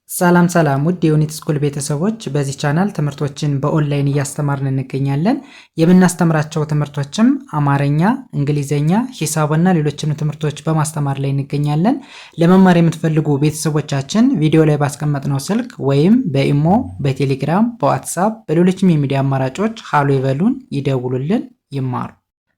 ሰላም ሰላም ውድ የዩኒት ስኩል ቤተሰቦች በዚህ ቻናል ትምህርቶችን በኦንላይን እያስተማርን እንገኛለን። የምናስተምራቸው ትምህርቶችም አማርኛ፣ እንግሊዘኛ፣ ሂሳብና ሌሎችንም ትምህርቶች በማስተማር ላይ እንገኛለን። ለመማር የምትፈልጉ ቤተሰቦቻችን ቪዲዮ ላይ ባስቀመጥነው ስልክ ወይም በኢሞ፣ በቴሌግራም፣ በዋትስአፕ በሌሎችም የሚዲያ አማራጮች ሃሎ ይበሉን፣ ይደውሉልን፣ ይማሩ።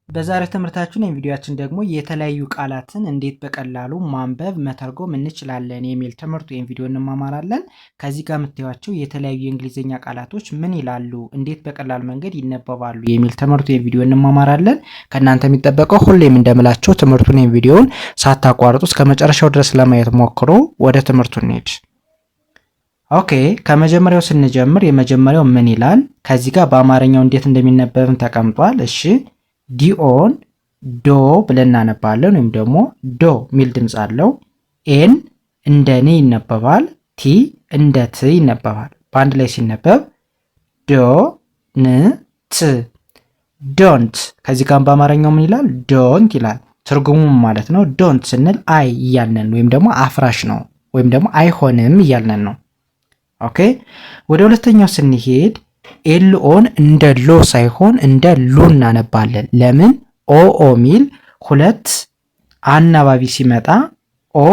በዛሬው ትምህርታችን የቪዲዮአችን ደግሞ የተለያዩ ቃላትን እንዴት በቀላሉ ማንበብ መተርጎም እንችላለን የሚል ትምህርት ወይም ቪዲዮ እንማማራለን። ከዚህ ጋር የምታዩቸው የተለያዩ የእንግሊዝኛ ቃላቶች ምን ይላሉ፣ እንዴት በቀላል መንገድ ይነበባሉ የሚል ትምህርት ወይም ቪዲዮ እንማማራለን። ከእናንተ የሚጠበቀው ሁሌም እንደምላቸው ትምህርቱን ወይም ቪዲዮውን ሳታቋርጡ እስከ መጨረሻው ድረስ ለማየት ሞክሩ። ወደ ትምህርቱ እንሂድ። ኦኬ፣ ከመጀመሪያው ስንጀምር የመጀመሪያው ምን ይላል? ከዚህ ጋር በአማርኛው እንዴት እንደሚነበብም ተቀምጧል። እሺ ዲኦን ዶ ብለን እናነባለን፣ ወይም ደግሞ ዶ ሚል ድምፅ አለው። ኤን እንደ ን ይነበባል። ቲ እንደ ት ይነበባል። በአንድ ላይ ሲነበብ ዶ ን ት ዶንት። ከዚህ ጋር በአማርኛው ምን ይላል? ዶንት ይላል። ትርጉሙም ማለት ነው ዶንት ስንል አይ እያልነን ወይም ደግሞ አፍራሽ ነው ወይም ደግሞ አይሆንም እያልነን ነው። ኦኬ ወደ ሁለተኛው ስንሄድ ኤልኦን እንደ ሎ ሳይሆን እንደ ሉ እናነባለን። ለምን? ኦ ሚል ሁለት አናባቢ ሲመጣ ኡ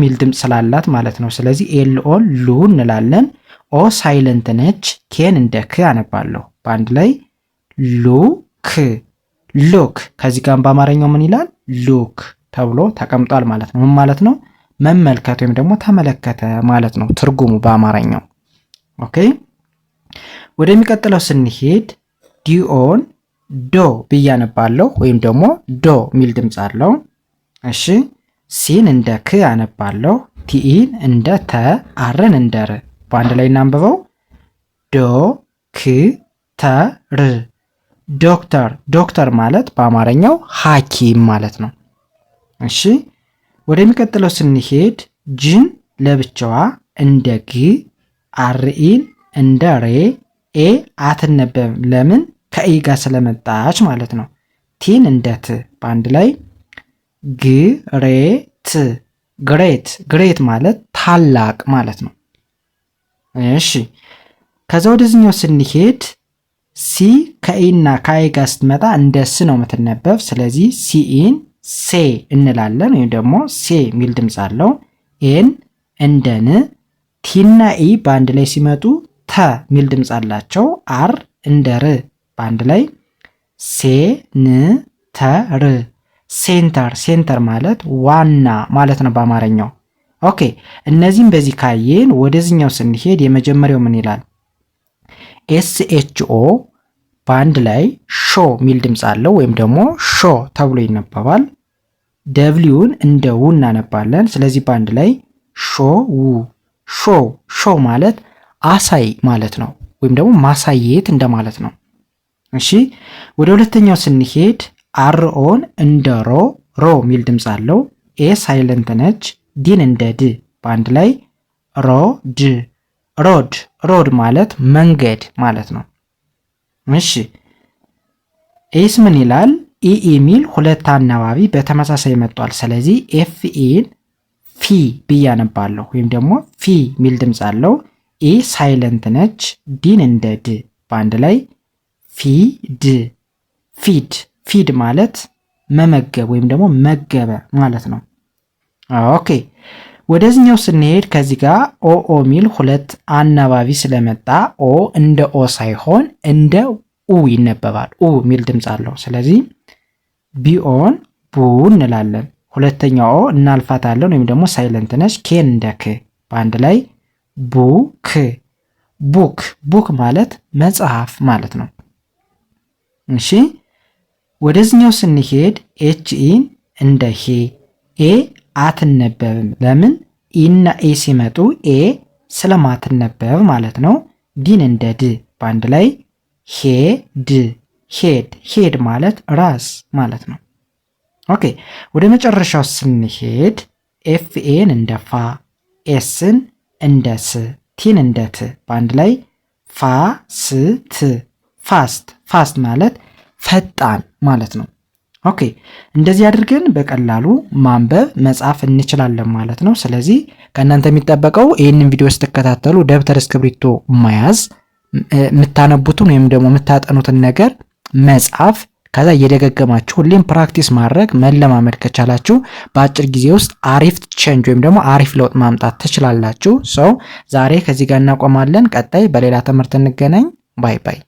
ሚል ድምፅ ስላላት ማለት ነው። ስለዚህ ኤልኦን ሉ እንላለን። ኦ ሳይለንት ነች። ኬን እንደ ክ አነባለሁ። በአንድ ላይ ሉክ ሉክ። ከዚህ ጋር በአማርኛው ምን ይላል? ሉክ ተብሎ ተቀምጧል ማለት ነው። ምን ማለት ነው? መመልከት ወይም ደግሞ ተመለከተ ማለት ነው ትርጉሙ በአማርኛው። ኦኬ ወደሚቀጥለው ስንሄድ ዲኦን ዶ ብያነባለሁ ወይም ደግሞ ዶ ሚል ድምፅ አለው። እሺ ሲን እንደ ክ አነባለሁ። ቲኢን እንደ ተ፣ አርን እንደ ር። በአንድ ላይ እናንብበው ዶ ክ ተ ር ዶክተር። ዶክተር ማለት በአማርኛው ሐኪም ማለት ነው። እሺ ወደሚቀጥለው ስንሄድ ጅን ለብቻዋ እንደ ግ፣ አርኢን እንደ ሬ፣ ኤ አትነበብም። ለምን? ከኢ ጋር ስለመጣች ማለት ነው። ቲን እንደ ት። በአንድ ላይ ግሬት ግሬት። ግሬት ማለት ታላቅ ማለት ነው። እሺ ከዛ ወደዚህኛው ስንሄድ ሲ ከኢና ከአይ ጋር ስትመጣ እንደ ስ ነው የምትነበብ። ስለዚህ ሲኢን ሴ እንላለን ወይም ደግሞ ሴ ሚል ድምፅ አለው። ኤን እንደ ን፣ ቲና ኢ በአንድ ላይ ሲመጡ ተ ሚል ድምፅ አላቸው። አር እንደ ር በአንድ ላይ ሴ ን ተ ር ሴንተር። ሴንተር ማለት ዋና ማለት ነው በአማርኛው። ኦኬ እነዚህም በዚህ ካየን ወደዚህኛው ስንሄድ የመጀመሪያው ምን ይላል? ኤስኤችኦ በአንድ ላይ ሾ ሚል ድምፅ አለው ወይም ደግሞ ሾ ተብሎ ይነበባል። ደብሊውን እንደ ው እናነባለን። ስለዚህ በአንድ ላይ ሾ ው ሾ። ሾ ማለት አሳይ ማለት ነው ወይም ደግሞ ማሳየት እንደማለት ነው። እሺ ወደ ሁለተኛው ስንሄድ አርኦን እንደ ሮ ሚል ድምፅ አለው። ኤ ሳይለንት ነች። ዲን እንደ ድ በአንድ ላይ ሮድ ሮድ። ሮድ ማለት መንገድ ማለት ነው። እሺ ኤስ ምን ይላል? ኢ ሚል ሁለት አናባቢ በተመሳሳይ መጥቷል። ስለዚህ ኤፍኢን ፊ ብያነባለሁ ወይም ደግሞ ፊ ሚል ድምፅ አለው። ኤ ሳይለንት ነች። ዲን እንደ ድ በአንድ ላይ ፊድ ፊድ። ፊድ ማለት መመገብ ወይም ደግሞ መገበ ማለት ነው። ኦኬ ወደዚህኛው ስንሄድ ከዚህ ጋር ኦ ሚል ሁለት አናባቢ ስለመጣ ኦ እንደ ኦ ሳይሆን እንደ ኡ ይነበባል። ኡ ሚል ድምፅ አለው። ስለዚህ ቢኦን ቡ እንላለን። ሁለተኛው ኦ እናልፋታለን ወይም ደግሞ ሳይለንት ነች። ኬን እንደ ክ በአንድ ላይ ቡክ ቡክ። ቡክ ማለት መጽሐፍ ማለት ነው። እሺ ወደዚህኛው ስንሄድ ኤችኢን እንደ ሄ፣ ኤ አትነበብም። ለምን? ኢና ኤ ሲመጡ ኤ ስለማትነበብ ማለት ነው። ዲን እንደ ድ በአንድ ላይ ሄድ ሄድ። ሄድ ማለት ራስ ማለት ነው። ኦኬ ወደ መጨረሻው ስንሄድ ኤፍኤን እንደ ፋ፣ ኤስን እንደ ስ፣ ቲን እንደ ት በአንድ ላይ ፋስት ፋስት። ፋስት ማለት ፈጣን ማለት ነው። ኦኬ እንደዚህ አድርገን በቀላሉ ማንበብ መጻፍ እንችላለን ማለት ነው። ስለዚህ ከእናንተ የሚጠበቀው ይህንን ቪዲዮ ስትከታተሉ ደብተር እስክሪብቶ መያዝ፣ የምታነቡትን ወይም ደግሞ የምታጠኑትን ነገር መጻፍ፣ ከዛ እየደገገማችሁ ሁሌም ፕራክቲስ ማድረግ መለማመድ ከቻላችሁ በአጭር ጊዜ ውስጥ አሪፍ ቼንጅ ወይም ደግሞ አሪፍ ለውጥ ማምጣት ትችላላችሁ። ዛሬ ከዚህ ጋር እናቆማለን። ቀጣይ በሌላ ትምህርት እንገናኝ። ባይ ባይ።